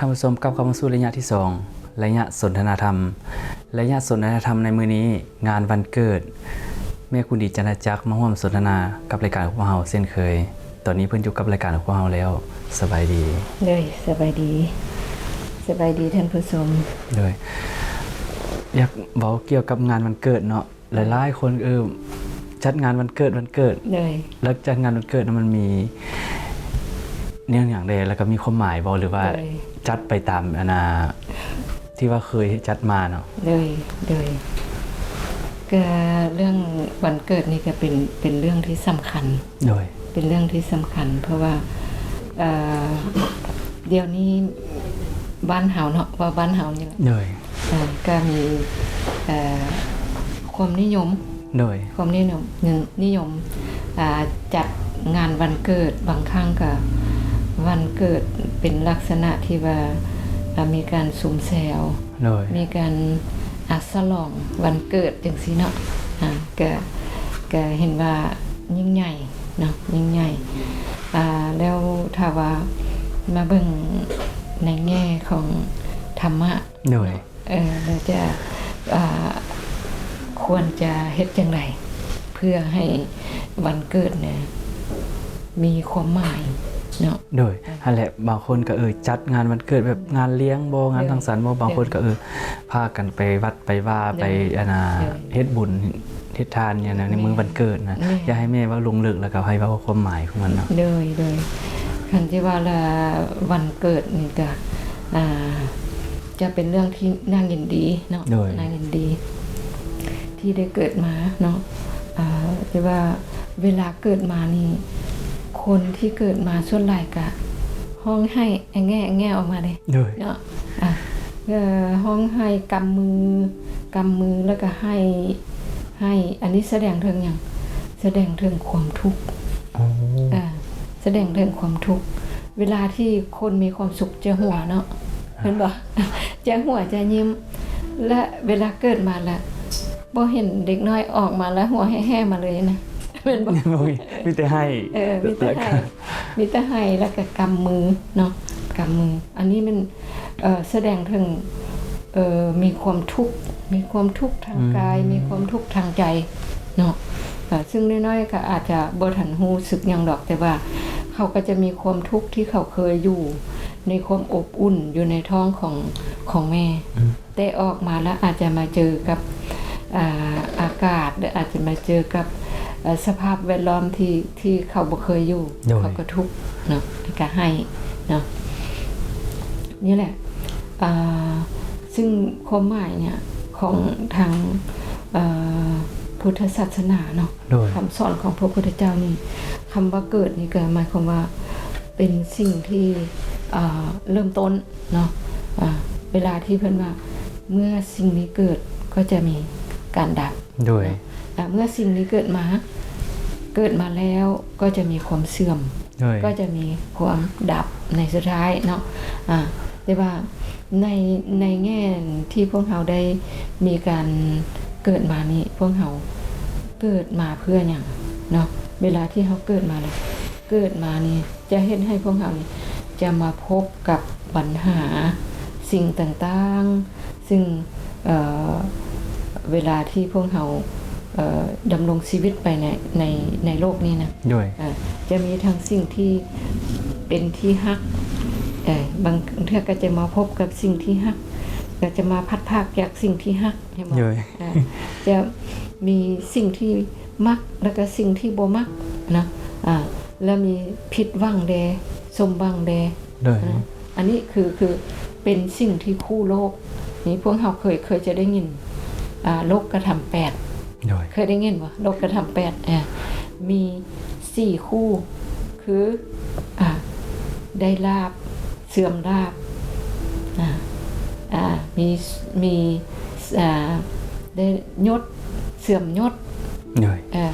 ท่านผู้ชมกับเข้ามาสู่ระยะที่2ระยะสนทนาธรรมระยะสนทนาธรรมในมื้อนี้งานวันเกิดแม่คุณดีจันทจักรมาร่วมสนทนากับรายการของพวกเราเช่นเคยตอนนี้เพิ่นอยู่กับรายการของพวกเราแล้วสบายดีเลยสบายดีท่านผู้ชมเลยอยากเว้าเกี่ยวกับงานวันเกิดเนาะหลายๆคนจัดงานวันเกิดเลยแล้วจัดงานวันเกิดมันมีเนื่องอย่างใดแล้วก็มีความหมายบ่หรือว่าจัดไปตามที่ว่าเคยจัดมาเนาะเลยก็เรื่องวันเกิดนี่ก็เป็นเรื่องที่สำคัญเป็นเรื่องที่สำคัญเพราะว่าเดี๋ยวนี้บ้านเฮาเนาะว่าบ้านเฮานี่แหละก็มีความนิยมจัดงานวันเกิดบางครั้งก็วันเกิดเป็นลักษณะที่ว่ามีการสุมแซวมีการฉลองวันเกิดจังซี่เนาะก็เห็นว่ายิ่งใหญ่เนาะยิ่งใหญ่แล้วถ้าว่ามาเบิ่งในแง่ของธรรมะเราจะควรจะเฮ็ดจังไดเพื่อให้วันเกิดเนี่ยมีความหมายเนาะนั่นแหละบางคนก็จัดงานวันเกิดแบบงานเลี้ยงบ่งานสังสรรค์บ่บางคนก็พากันไปวัดไปว่าไปเฮ็ดบุญเฮ็ดทานเนี่ยนะในมื้อวันเกิดนะอย่าให้แม่ว่าลงลึกแล้วก็ให้ว่าความหมายของมันเนาะเลยคันที่ว่าละวันเกิดนี่ก็จะเป็นเรื่องที่น่ายินดีเนาะน่ายินดีที่ได้เกิดมาเนาะแต่ว่าเวลาเกิดมานี่คนที่เกิดมาส่วนใหญ่ก็ห้องให้แง่ออกมาเลยเนาะห้องให้กำมือแล้วก็ให้อันนี้แสดงถึงอย่างแสดงถึงความทุกข์แสดงถึงความทุกข์เวลาที่คนมีความสุขจะหัวเนาะเห็นบ่จะหัวจะยิ้มและเวลาเกิดมาแล้วบ่เห็นเด็กน้อยออกมาแล้วหัวแห่ๆมาเลยนะเป็นบ่มีแต่ให้มีแต่ให้แล้วก็กำมือเนาะกำมืออันนี้มันแสดงถึงมีความทุกข์ทางกายมีความทุกข์ทางใจเนาะซึ่งน้อยๆก็อาจจะบ่ทันรู้สึกหยังดอกแต่ว่าเขาก็จะมีความทุกข์ที่เขาเคยอยู่ในความอบอุ่นอยู่ในท้องของแม่แต่ออกมาแล้วอาจจะมาเจอกับอากาศหรืออาจจะมาเจอกับสภาพแวดล้อมที่เขาบ่เคยอยู่เขาก็ทุกข์เนาะก็ให้เนาะนี่แหละซึ่งความหมายเนี่ยของทางพุทธศาสนาเนาะคำสอนของพระพุทธเจ้านี่คำว่าเกิดนี่ก็หมายความว่าเป็นสิ่งที่เริ่มต้นเนาะเวลาที่เพิ่นว่าเมื่อสิ่งนี้เกิดก็จะมีการดับเมื่อสิ่งนี้เกิดมาแล้วก็จะมีความเสื่อมก็จะมีความดับในสุดท้ายเนาะแต่ว่าในแง่ที่พวกเราได้มีการเกิดมานี่พวกเราเกิดมาเพื่อหยังเนาะเวลาที่เขาเกิดมาเลยเกิดมานี่จะเฮ็ดให้พวกเรานี่จะมาพบกับปัญหาสิ่งต่างๆซึ่งเวลาที่พวกเราดำรงชีวิตไปในโลกนี้นะจะมีทั้งสิ่งที่เป็นที่ฮักบางเทื่อก็จะมาพบกับสิ่งที่ฮักก็จะมาพัดพากจากสิ่งที่ฮักใช่ไหมจะมีสิ่งที่มักแล้วก็สิ่งที่บ่มักนะแล้วมีผิดหวังแดสมหวังแดอันนี้คือเป็นสิ่งที่คู่โลกนี่พวกเราเคยจะได้ยินโลกกระทำ8เคยได้ยินบ่โลกกระทำ8มี4คู่คือได้ลาภเสื่อมลาภมีได้ยศเสื่อมยศ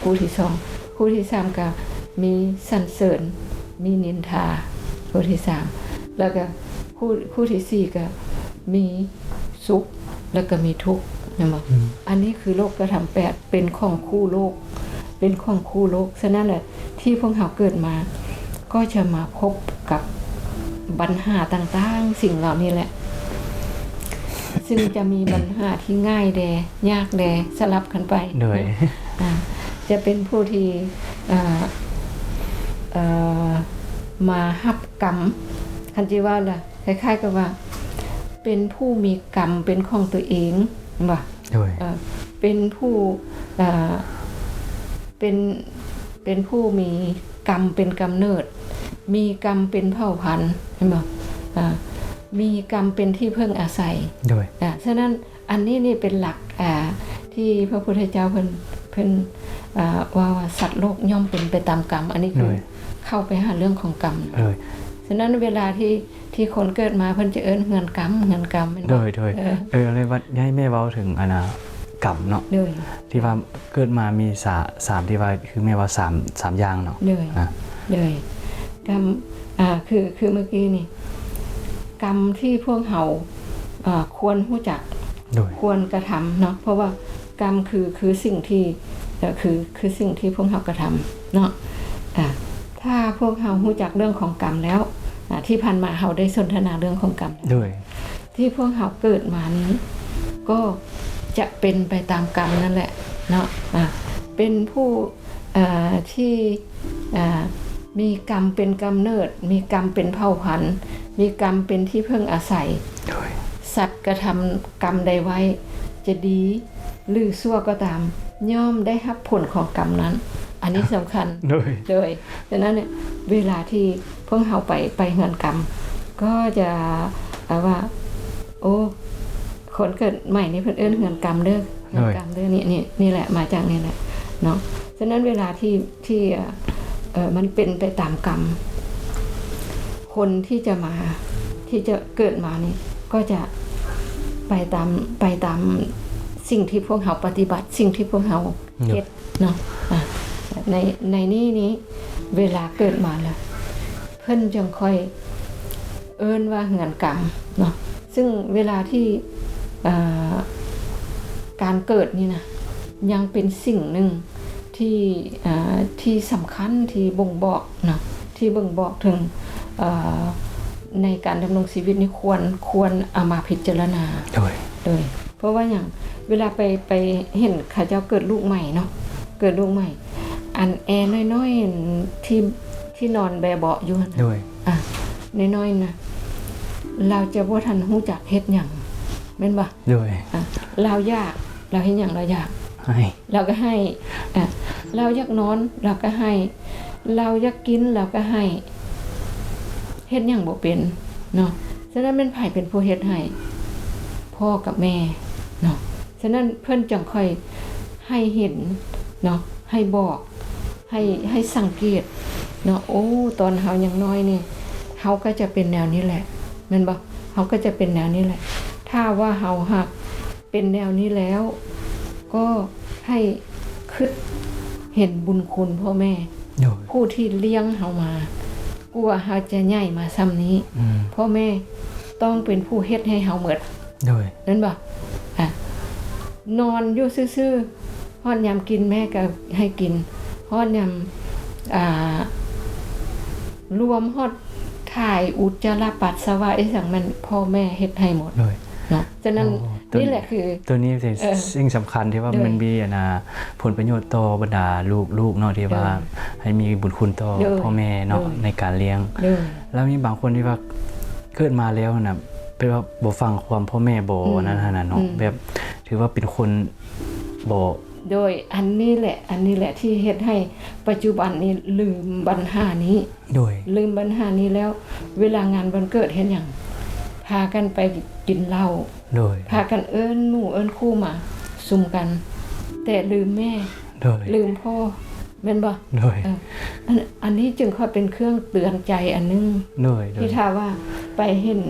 คู่ที่2คู่ที่3ก็มีสรรเสริญมีนินทาคู่ที่3แล้วก็คู่ที่4ก็มีสุขแล้วก็มีทุกข์นะมั้งอันนี้คือโลกกระทำ8เป็นของคู่โลกฉะนั้นแหละที่พวกเราเกิดมาก็จะมาพบกับ ปัญหาต่างๆสิ่งเหล่านี้แหละซึ่งจะมีปัญหาที่ง่ายแดยากแดสลับกันไป โดย จะเป็นผู้ที่มาฮับกรรมคันจิว่าล่ะคล้ายๆกับว่าเป็นผู้มีกรรมเป็นของตัวเองว่า โดย เป็นผู้เป็นผู้มีกรรมเป็นกำเนิดมีกรรมเป็นเผ่าพันธุ์เห็นบ่มีกรรมเป็นที่พึ่งอาศัย โดย ฉะนั้นอันนี้นี่เป็นหลักที่พระพุทธเจ้าเพิ่นว่าสัตว์โลกย่อมเป็นไปตามกรรมอันนี้คือเข้าไปหาเรื่องของกรรม โดย ฉะนั้นเวลาที่คนเกิดมาเพิ่นจะเอิ้นเงินกรรมแม่นบ่ โดยเลยว่าให้แม่เว้าถึงกรรมเนาะ เลย ที่ว่าเกิดมามีสามที่ว่าคือแม่ว่า3อย่างเนาะ เลยเลยกรรมคือเมื่อกี้นี่กรรมที่พวกเฮาควรรู้จัก โดย ควรกระทำเนาะเพราะว่ากรรมคือสิ่งที่คือสิ่งที่พวกเฮากระทำเนาะถ้าพวกเฮารู้จักเรื่องของกรรมแล้วที่ผ่านมาเฮาได้สนทนาเรื่องของกรรม โดย ที่พวกเฮาเกิดมานี้ก็จะเป็นไปตามกรรมนั่นแหละเนาะเป็นผู้ที่มีกรรมเป็นกำเนิดมีกรรมเป็นเผ่าพันธุ์มีกรรมเป็นที่พึ่งอาศัย โดย สัตว์กระทำกรรมใดไว้จะดีหรือชั่วก็ตามย่อมได้รับผลของกรรมนั้นอันนี้สำคัญ โดย เลยดังนั้นเนี่ยเวลาที่พวกเราไปเฮือนกรรมก็จะว่าโอ้คนเกิดใหม่นี่เพิ่นเอิ้นเฮือนกรรมเด้อเฮือนกรรมเด้อนี่แหละมาจากนี่แหละเนาะฉะนั้นเวลาที่มันเป็นไปตามกรรมคนที่จะมาที่จะเกิดมานี่ก็จะไปตามสิ่งที่พวกเราปฏิบัติสิ่งที่พวกเราเฮ็ดเนาะในนี้เวลาเกิดมาแล้วเพิ่นจึงค่อยเอิ้นว่าเหือนกรรมเนาะซึ่งเวลาที่การเกิดนี่นะยังเป็นสิ่งหนึ่งที่สำคัญที่บ่งบอกเนาะที่บ่งบอกถึงในการดำรงชีวิตนี่ควรเอามาพิจารณาโดยเพราะว่าอย่างเวลาไปเห็นข้าเจ้าเกิดลูกใหม่เนาะเกิดลูกใหม่อันแอน้อยๆที่นอนแบเบาะอยู่โดยน้อยๆนะเราจะบ่ทันรู้จักเฮ็ดหยังแม่นบ่โดยเราอยากเราเฮ็ดหยังเราอยากให้เราก็ให้เราอยากนอนเราก็ให้เราอยากกินเราก็ให้เฮ็ดหยังบ่เป็นเนาะฉะนั้นแม่นไผเป็นผู้เฮ็ดให้พ่อกับแม่เนาะฉะนั้นเพิ่นจังค่อยให้เห็นเนาะให้บอกให้สังเกตเนาะโอ้ตอนเฮายังน้อยนี่เฮาก็จะเป็นแนวนี้แหละแม่นบ่เฮาก็จะเป็นแนวนี้แหละถ้าว่าเฮาหักเป็นแนวนี้แล้วก็ให้คิดเห็นบุญคุณพ่อแม่ผู้ที่เลี้ยงเฮามากลัวเฮาจะใหญ่มาซ้ำนี้พ่อแม่ต้องเป็นผู้เฮ็ดให้เฮาหมดนั่นบ่นอนอยู่ซื่อๆฮอดยามกินแม่ก็ให้กินฮอดยามรวมฮอดถ่ายอุจจาระปัสสาวะไอ้สังมันพ่อแม่เฮ็ดให้หมดเนาะฉะนั้นนี่แหละคือตัวนี้เป็นสิ่งสำคัญที่ว่ามันมีผลประโยชน์ต่อบรรดาลูกเนาะที่ว่าให้มีบุญคุณต่อพ่อแม่เนาะในการเลี้ยงแล้วมีบางคนที่ว่าเกิดมาแล้วน่ะเป็นว่าบ่ฟังความพ่อแม่บ่นั่นน่ะเนาะแบบถือว่าเป็นคนบ่โดยอันนี้แหละที่เฮ็ดให้ปัจจุบันนี้ลืมปัญหานี้โดยลืมปัญหานี้แล้วเวลางานวันเกิดเฮ็ดหยังพากันไปกินเหล้าโดยพากันเอิ้นหมู่เอิ้นคู่มาซุ่มกันแต่ลืมแม่โดยลืมพ่อแม่นบ่โดยอันนี้จึงค่อยเป็นเครื่องเตือนใจอันนึงโดยที่ถ้าว่าไปเห็น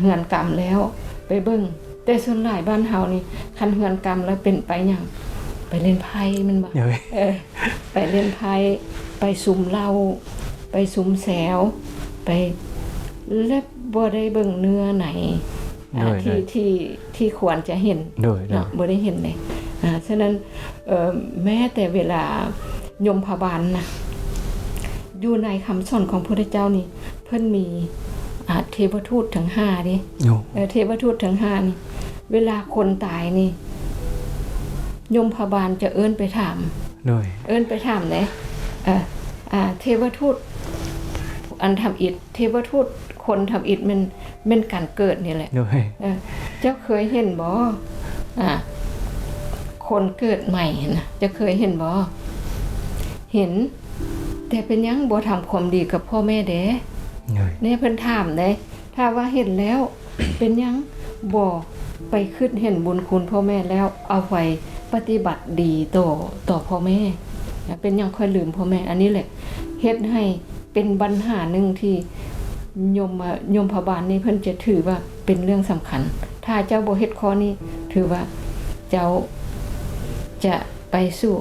เฮือนกรรมแล้วไปเบิ่งแต่ส่วนหลายบ้านเฮานี่คันเฮือนกรรมแล้วเป็นไปหยังไปเล่นไพ่แม่นบ่ไปเล่นไพ่ไปซุ่มเหล้าไปซุ่มแสวไปและบ่ได้เบิ่งเนื้อไหนที่ควรจะเห็นเนาะบ่ได้เห็นเลยฉะนั้นแม้แต่เวลายมพบาลนะอยู่ในคำสอนของพระพุทธเจ้านี่เพิ่นมี เทวทูตทั้ง5ดิ โอ้ เทวทูตทั้ง5นี่เวลาคนตายนี่ยมพบาลจะเอิ้นไปถาม โดย เอิ้นไปถามเลยเทวทูตอันทำอิฐเทวทูตคนทำอิฐมันการเกิดนี่แหละ โดย เจ้าเคยเห็นบ่คนเกิดใหม่นะจะเคยเห็นบ่เห็นแต่เป็นยังบ่ทำความดีกับพ่อแม่เด้ โดย เนี่ยเพิ่นถามเด้ถ้าว่าเห็นแล้ว เป็นยังบ่ไปคิดเห็นบุญคุณพ่อแม่แล้วเอาไว้ปฏิบัติดีต่อพ่อแม่เป็นยังค่อยลืมพ่อแม่อันนี้แหละเฮ็ดให้เป็นปัญหาหนึ่งที่ยมพบาลนี่เพิ่นจะถือว่าเป็นเรื่องสำคัญถ้าเจ้าบ่เฮ็ดข้อนี้ถือว่าเจ้าจะไปสู่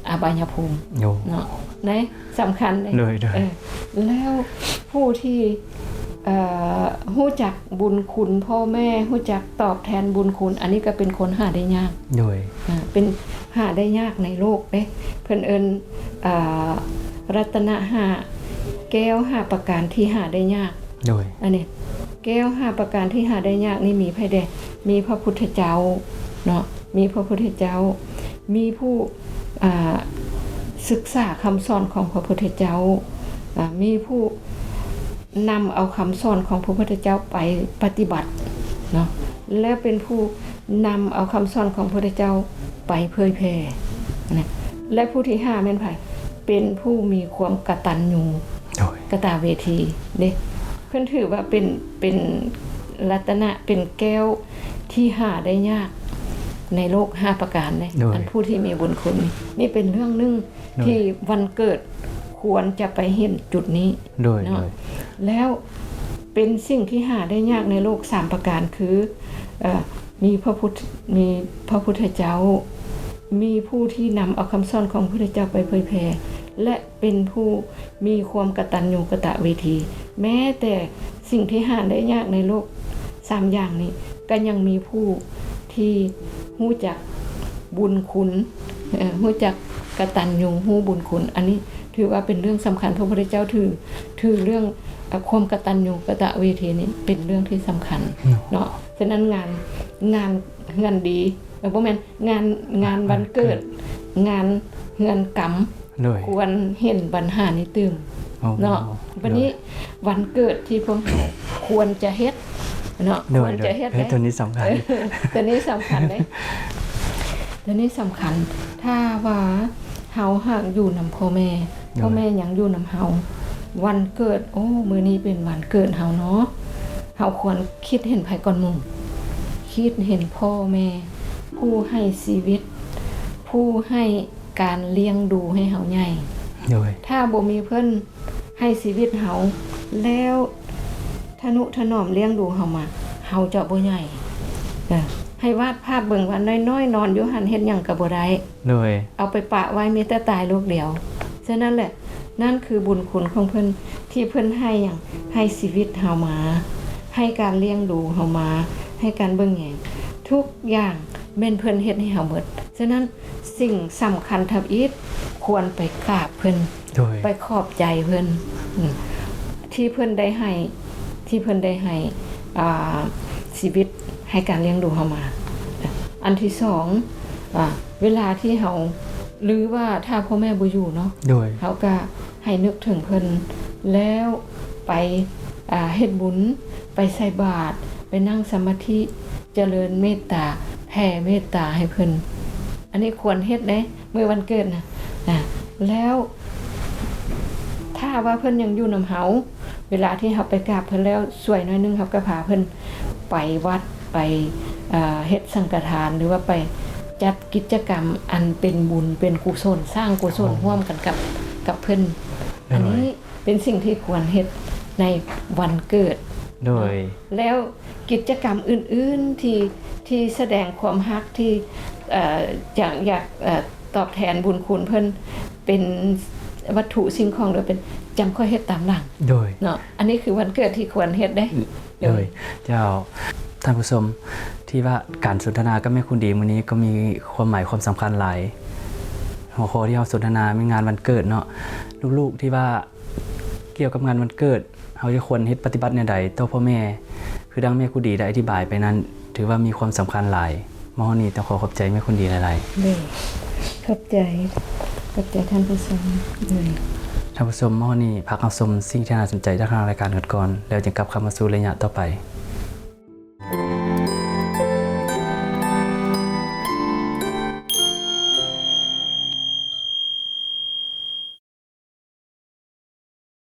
อบายภูมิ โอ้ เนาะนะสำคัญเลย โดย แล้วผู้ที่รู้จักบุญคุณพ่อแม่รู้จักตอบแทนบุญคุณอันนี้ก็เป็นคนหาได้ยาก โดย เป็นหาได้ยากในโลกเด้เพิ่นเอิ้นรัตนะ5แก้ว5ประการที่หาได้ยาก โดย อันนี้แก้ว5ประการที่หาได้ยากนี่มีไผเด้มีพระพุทธเจ้าเนาะมีพระพุทธเจ้ามีผู้ศึกษาคำสอนของพระพุทธเจ้ามีผู้นำเอาคำสอนของพระพุทธเจ้าไปปฏิบัติเนาะและเป็นผู้นำเอาคำสอนของพระพุทธเจ้าไปเผยแผ่นะและผู้ที่5แม่นไผเป็นผู้มีความกตัญญู โดย กตเวทีเด้เพิ่นถือว่าเป็นรัตนะเป็นแก้วที่หาได้ยากในโลก5ประการเลยอันผู้ที่มีบุญคุณนี่เป็นเรื่องนึงที่วันเกิดควรจะไปเห็นจุดนี้ โดย เนาะแล้วเป็นสิ่งที่หาได้ยากในโลก3ประการคือมีพระพุทธเจ้ามีผู้ที่นำเอาคำสอนของพระพุทธเจ้าไปเผยแผ่และเป็นผู้มีความกตัญญูกตเวทีแม้แต่สิ่งที่หาได้ยากในโลก3อย่างนี้ก็ยังมีผู้ที่รู้จักบุญคุณรู้จักกตัญญูรู้บุญคุณอันนี้ถือว่าเป็นเรื่องสำคัญพระพุทธเจ้าถือเรื่องความกตัญญูกตเวทีนี้เป็นเรื่องที่สำคัญเนาะฉะนั้นงานดีบ่แม่นงานวันเกิดงานเฮือนกรรม โดย ควรเห็นปัญหานี้ตื่มเนาะวันนี้วันเกิดที่พวกเราควรจะเฮ็ดเนาะควรจะเฮ็ดได้ ตัวนี้สำคัญ ตัวนี้สำคัญเด้ตัวนี้สำคัญถ้าว่าเฮาหากอยู่นำพ่อแม่ยังอยู่นำเฮาวันเกิดโอ้มื้อนี้เป็นวันเกิดเฮาเนาะเฮาควรคิดเห็นไผก่อนหมู่คิดเห็นพ่อแม่ผู้ให้ชีวิตผู้ให้การเลี้ยงดูให้เฮาใหญ่ โดย ถ้าบ่มีเพิ่นให้ชีวิตเฮาแล้วทนุถนอมเลี้ยงดูเฮามาเฮาจะบ่ใหญ่ให้วาดภาพเบิ่งว่าน้อยๆนอนอยู่หั่นเฮ็ดหยังก็บ่ได้ โดย เอาไปปะไว้มีแต่ตายลูกเดียวฉะนั้นแหละนั่นคือบุญคุณของเพิ่นที่เพิ่นให้หยังให้ชีวิตเฮามาให้การเลี้ยงดูเฮามาให้การเบิ่งแยงทุกอย่างแม่นเพิ่นเฮ็ดให้เฮาหมดฉะนั้นสิ่งสำคัญทับอีกควรไปกราบเพิ่น โดย ไปขอบใจเพิ่นที่เพิ่นได้ให้ชีวิตให้การเลี้ยงดูเฮามาอันที่2เวลาที่เฮาหรือว่าถ้าพ่อแม่บ่อยู่เนาะ โดย เฮาก็ให้นึกถึงเพิ่นแล้วไปเฮ็ดบุญไปใส่บาตรไปนั่งสมาธิเจริญเมตตาแผ่เมตตาให้เพิ่นอันนี้ควรเฮ็ดเด้มื้อวันเกิดนะแล้วถ้าว่าเพิ่นยังอยู่นำเฮาเวลาที่เฮาไปกราบเพิ่นแล้วสวยหน่อยนึงเฮาก็พาเพิ่นไปวัดไปเฮ็ดสังฆทานหรือว่าไปจัดกิจกรรมอันเป็นบุญเป็นกุศลสร้างกุศลร่วมกันกับเพิ่นอันนี้เป็นสิ่งที่ควรเฮ็ดในวันเกิด โดย แล้วกิจกรรมอื่นๆที่แสดงความรักที่อยากตอบแทนบุญคุณเพิ่นเป็นวัตถุสิ่งของหรือเป็นจำค่อยเฮ็ดตามหลัง โดย เนาะอันนี้คือวันเกิดที่ควรเฮ็ดได้ โดยเจ้าท่านผู้ชมที่ว่าการสนทนากับแม่คุณดีมื้อนี้ก็มีความหมายความสำคัญหลายหัวข้อที่เราสนทนาเป็นงานวันเกิดเนาะลูกๆที่ว่าเกี่ยวกับงานวันเกิดเฮ าจะควรเฮ็ดปฏิบัติแนวใดต่อพ่อแม่คือดังแม่ครูดีได้อธิบายไปนั้น ถือว่ามีความสำคัญหลายมอนี้ต้องขอบใจแม่คุณดีหลาย เด้ขอบใจท่านผู้ชมเลย ๆท่านผู้ชมมอนี้พักเอาชมสิ่งที่น่าสนใจจากทางรายการก่อนแล้วจึงกลับเข้ามาสู่ระยะต่อไป